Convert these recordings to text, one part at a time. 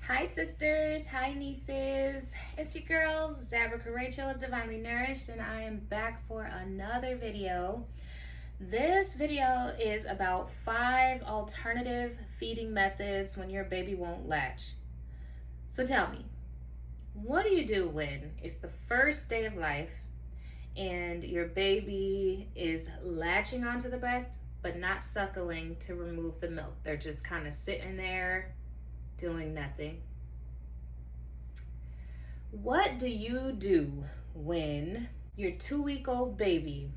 Hi sisters, hi nieces. It's your girl, Zabrica Rachel, Divinely Nourished, and I am back for another video. This video is about 5 alternative feeding methods when your baby won't latch. So tell me, what do you do when it's the first day of life and your baby is latching onto the breast but not suckling to remove the milk? They're just kind of sitting there doing nothing. What do you do when your 2-week-old baby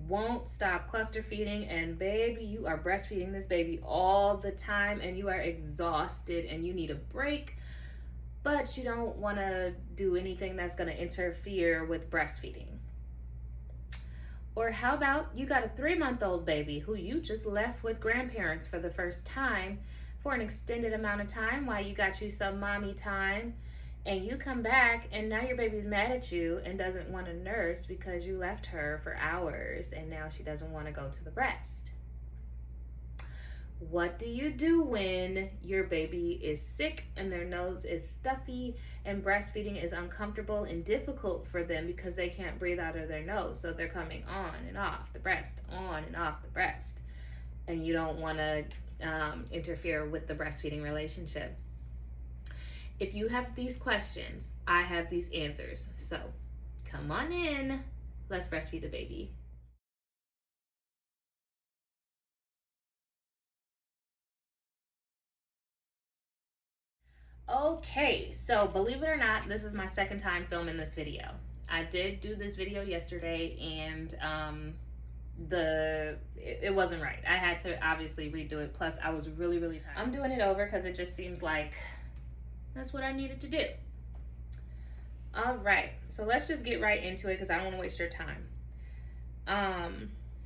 won't stop cluster feeding and baby, you are breastfeeding this baby all the time and you are exhausted and you need a break, but you don't want to do anything that's going to interfere with breastfeeding? Or how about you got a 3-month-old baby who you just left with grandparents for the first time for an extended amount of time while you got you some mommy time, and you come back and now your baby's mad at you and doesn't want to nurse because you left her for hours and now she doesn't want to go to the breast. What do you do when your baby is sick and their nose is stuffy and breastfeeding is uncomfortable and difficult for them because they can't breathe out of their nose? So they're coming on and off the breast, on and off the breast, and you don't want to interfere with the breastfeeding relationship. If you have these questions, I have these answers. So come on in, let's breastfeed the baby. Okay, so believe it or not, this is my second time filming this video. I did do this video yesterday and it wasn't right. I had to obviously redo it. Plus I was really tired. I'm doing it over because it just seems like that's what I needed to do. All right, so let's just get right into it because I don't want to waste your time.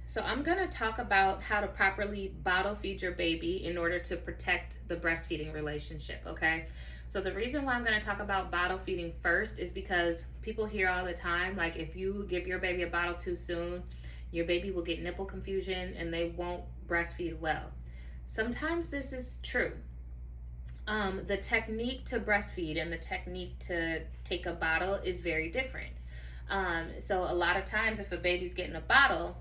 So I'm gonna talk about how to properly bottle feed your baby in order to protect the breastfeeding relationship, okay? So the reason why I'm gonna talk about bottle feeding first is because people hear all the time, like if you give your baby a bottle too soon, your baby will get nipple confusion and they won't breastfeed well. Sometimes this is true. The technique to breastfeed and the technique to take a bottle is very different. So a lot of times if a baby's getting a bottle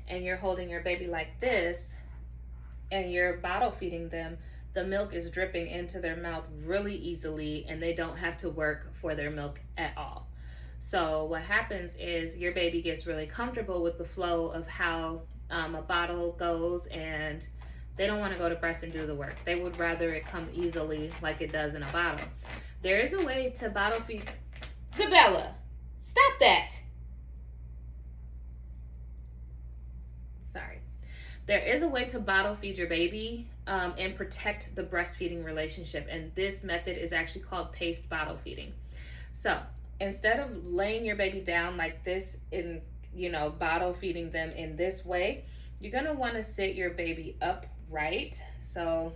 and you're holding your baby like this and you're bottle feeding them, the milk is dripping into their mouth really easily and they don't have to work for their milk at all. So what happens is your baby gets really comfortable with the flow of how a bottle goes, and they don't want to go to breast and do the work. They would rather it come easily like it does in a bottle. There is a way to bottle feed. Isabella, stop that. Sorry. There is a way to bottle feed your baby and protect the breastfeeding relationship, and this method is actually called paced bottle feeding. So instead of laying your baby down like this in, bottle feeding them in this way, you're gonna want to sit your baby upright. So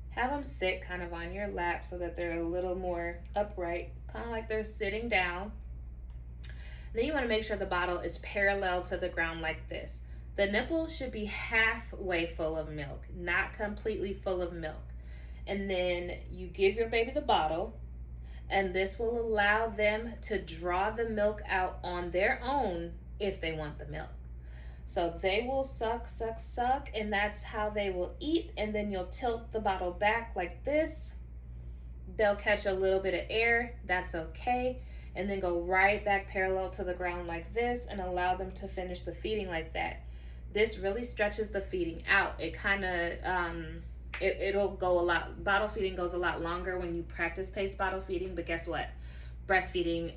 have them sit kind of on your lap so that they're a little more upright, kind of like they're sitting down. Then you want to make sure the bottle is parallel to the ground like this. The nipple should be halfway full of milk, not completely full of milk. And then you give your baby the bottle, and this will allow them to draw the milk out on their own if they want the milk. So they will suck, and that's how they will eat. And then you'll tilt the bottle back like this. They'll catch a little bit of air, that's okay. And then go right back parallel to the ground like this and allow them to finish the feeding like that. This really stretches the feeding out. It kind of, it'll go a lot, bottle feeding goes a lot longer when you practice paced bottle feeding, but guess what? Breastfeeding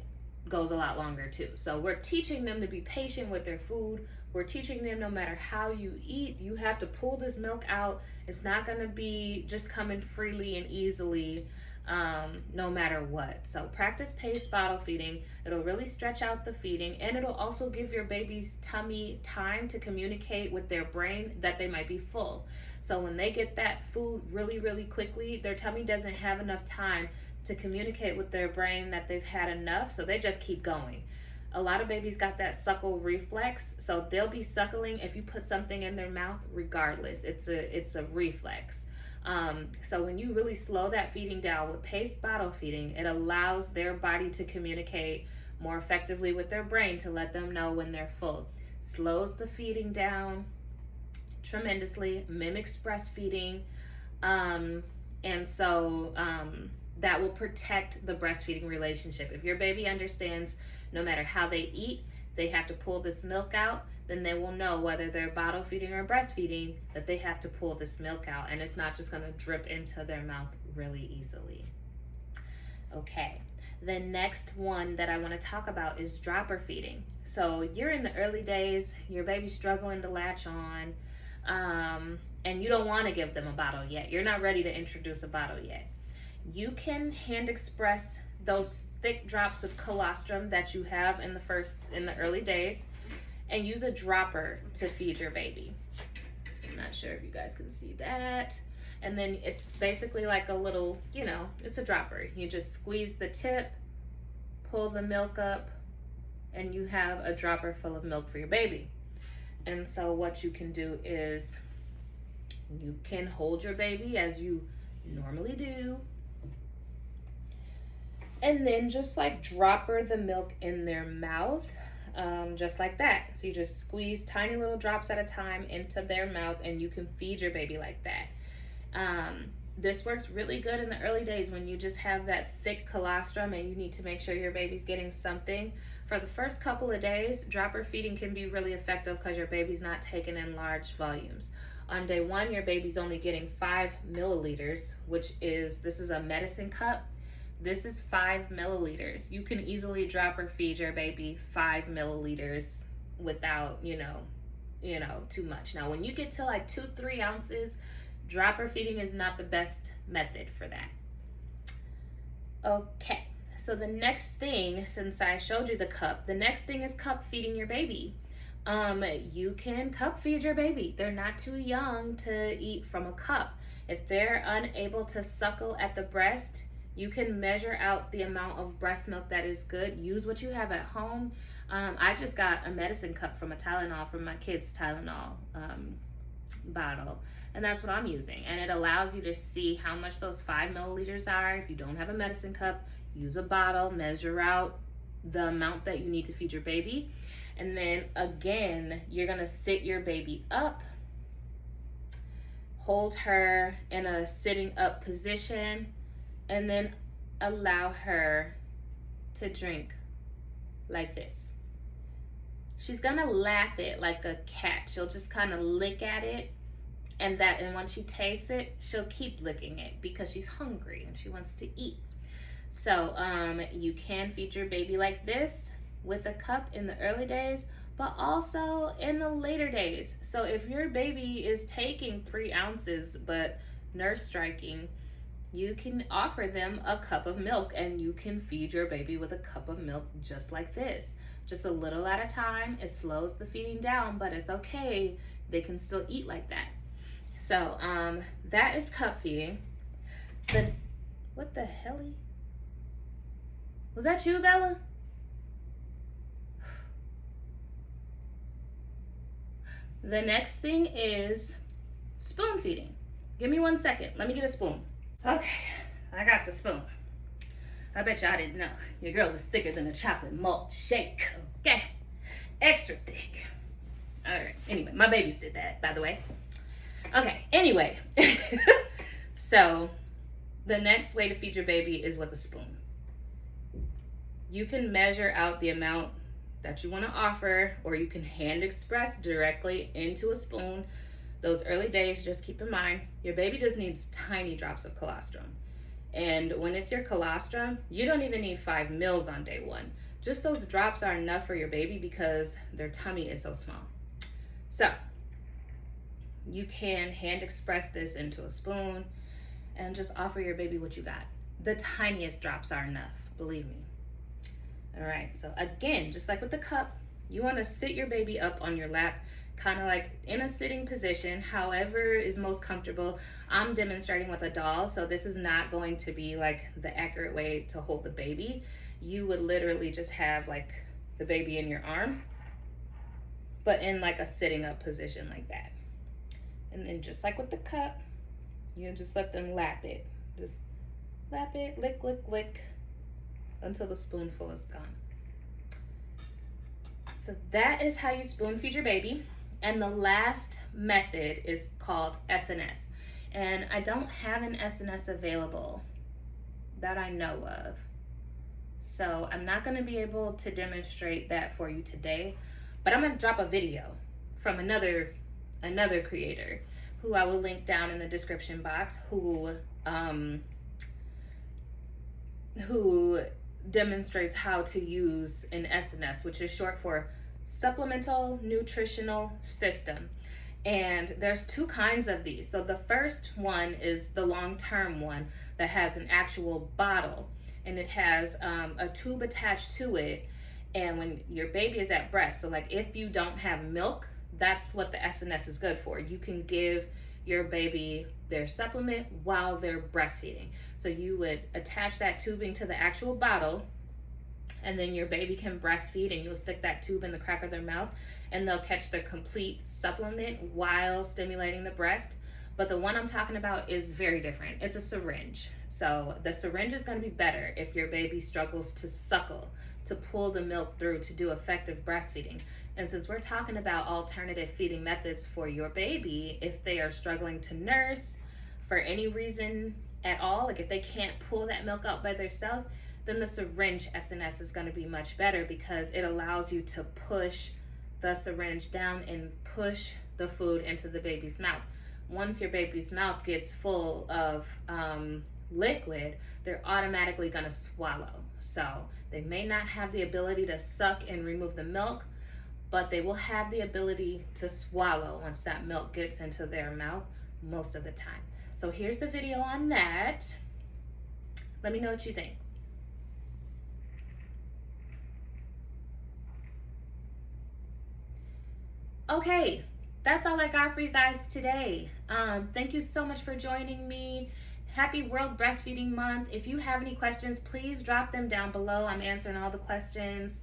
goes a lot longer too. So we're teaching them to be patient with their food. We're teaching them no matter how you eat, you have to pull this milk out. It's not gonna be just coming freely and easily no matter what. So practice paced bottle feeding. It'll really stretch out the feeding, and it'll also give your baby's tummy time to communicate with their brain that they might be full. So when they get that food really quickly, their tummy doesn't have enough time to communicate with their brain that they've had enough, so they just keep going. A lot of babies got that suckle reflex, so they'll be suckling if you put something in their mouth regardless. It's a reflex. So when you really slow that feeding down with paced bottle feeding, it allows their body to communicate more effectively with their brain to let them know when they're full. Slows the feeding down tremendously, mimics breastfeeding, and so that will protect the breastfeeding relationship. If your baby understands no matter how they eat, they have to pull this milk out, then they will know whether they're bottle feeding or breastfeeding that they have to pull this milk out, and it's not just going to drip into their mouth really easily. Okay, the next one that I want to talk about is dropper feeding. So you're in the early days, your baby's struggling to latch on, and you don't want to give them a bottle yet. You're not ready to introduce a bottle yet. You can hand express those thick drops of colostrum that you have in the early days, and use a dropper to feed your baby. So I'm not sure if you guys can see that. And then it's basically like a little, it's a dropper. You just squeeze the tip, pull the milk up, and you have a dropper full of milk for your baby. And so what you can do is you can hold your baby as you normally do, and then just like dropper the milk in their mouth, just like that. So you just squeeze tiny little drops at a time into their mouth, and you can feed your baby like that. This works really good in the early days when you just have that thick colostrum and you need to make sure your baby's getting something. For the first couple of days, dropper feeding can be really effective because your baby's not taking in large volumes. On day 1, your baby's only getting 5 milliliters, this is a medicine cup. This is 5 milliliters. You can easily dropper feed your baby 5 milliliters without, too much. Now, when you get to like 2-3 ounces, dropper feeding is not the best method for that. Okay, so the next thing, since I showed you the cup, the next thing is cup feeding your baby. You can cup feed your baby. They're not too young to eat from a cup. If they're unable to suckle at the breast, you can measure out the amount of breast milk that is good. Use what you have at home. I just got a medicine cup from my kids' Tylenol bottle, and that's what I'm using. And it allows you to see how much those 5 milliliters are. If you don't have a medicine cup, use a bottle, measure out the amount that you need to feed your baby. And then again, you're gonna sit your baby up, hold her in a sitting up position, and then allow her to drink like this. She's gonna lap it like a cat. She'll just kind of lick at it, and once she tastes it, she'll keep licking it because she's hungry and she wants to eat. So you can feed your baby like this with a cup in the early days, but also in the later days. So if your baby is taking 3 ounces but nurse striking, you can offer them a cup of milk, and you can feed your baby with a cup of milk just like this. Just a little at a time. It slows the feeding down, but it's okay. They can still eat like that. So that is cup feeding. What the hell? Was that you, Bella? The next thing is spoon feeding. Give me 1 second. Let me get a spoon. Okay, I got the spoon. I bet y'all didn't know. Your girl is thicker than a chocolate malt shake. Okay, extra thick. All right, anyway, my babies did that, by the way. Okay, anyway. So the next way to feed your baby is with a spoon. You can measure out the amount that you want to offer, or you can hand express directly into a spoon. Those early days, just keep in mind, your baby just needs tiny drops of colostrum. And when it's your colostrum, you don't even need 5 mils on day 1. Just those drops are enough for your baby because their tummy is so small. So you can hand express this into a spoon and just offer your baby what you got. The tiniest drops are enough, believe me. All right, so again, just like with the cup, you want to sit your baby up on your lap, kind of like in a sitting position, however is most comfortable. I'm demonstrating with a doll, so this is not going to be like the accurate way to hold the baby. You would literally just have like the baby in your arm, but in like a sitting up position like that. And then just like with the cup, You just let them lap it. Just lap it, lick, lick, lick, until the spoonful is gone. So that is how you spoon feed your baby. And the last method is called SNS. And I don't have an SNS available that I know of. So I'm not going to be able to demonstrate that for you today, but I'm going to drop a video from another creator who I will link down in the description box, who demonstrates how to use an SNS, which is short for Supplemental Nutritional System. And there's two kinds of these. So the first one is the long-term one that has an actual bottle, and it has a tube attached to it. And when your baby is at breast, so like if you don't have milk, that's what the SNS is good for. You can give your baby their supplement while they're breastfeeding. So you would attach that tubing to the actual bottle, and then your baby can breastfeed, and you'll stick that tube in the crack of their mouth, and they'll catch the complete supplement while stimulating the breast. But the one I'm talking about is very different. It's a syringe. So the syringe is going to be better if your baby struggles to suckle, to pull the milk through to do effective breastfeeding. And since we're talking about alternative feeding methods for your baby, if they are struggling to nurse for any reason at all, like if they can't pull that milk out by themselves, then the syringe SNS is going to be much better, because it allows you to push the syringe down and push the food into the baby's mouth. Once your baby's mouth gets full of liquid, they're automatically going to swallow. So they may not have the ability to suck and remove the milk, but they will have the ability to swallow once that milk gets into their mouth most of the time. So here's the video on that. Let me know what you think. Okay, that's all I got for you guys today. Thank you so much for joining me. Happy World Breastfeeding Month. If you have any questions, please drop them down below. I'm answering all the questions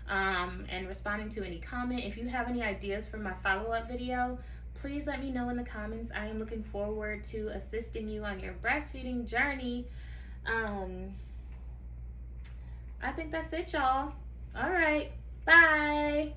and responding to any comment. If you have any ideas for my follow-up video, please let me know in the comments. I am looking forward to assisting you on your breastfeeding journey. I think that's it, y'all. All right, bye.